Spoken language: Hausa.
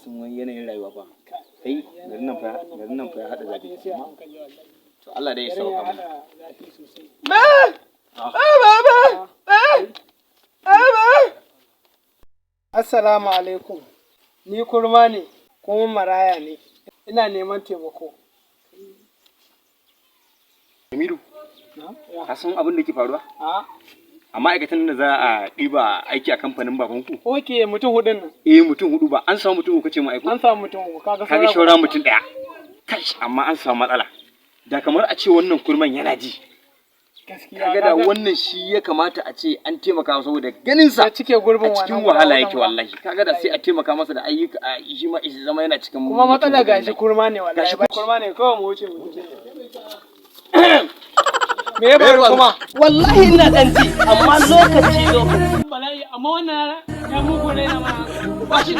san wani yanayin rayuwa ba. Kai garin nan fa ya hada zafi. To Allah dai ya sauka mu. Assalamu alaikum. Ni kurma ne kuma maraya ne. Ina neman taimako. Jamilu, ka san abin da ke faruwa? A? A ma'aikatan da za a ɗiba aiki a kamfanin babanku? Oke, mutum hudun nan. Mutum hudu ba. An samu mutum uku ce ma'aikatu? An samu mutum uku. Kaga saura mutum ɗaya. Kash, amma an samu matsala. Da kamar a ce wannan kurman yana ji. Kaga da wannan shi ya kamata a ce an taimaka masa saboda ganin sa a cikin wahala yake wallahi. Kaga da sai a taimaka masa da ayyuka shi ma shi zama yana cikin kuma matsala gashi kurma ne wallahi. Kurma ne kawai mu wuce mu wuce. Me ya faru kuma? Wallahi ina dan ji amma lokaci Bala'i amma wannan ya mugu ne na ma. Ba shi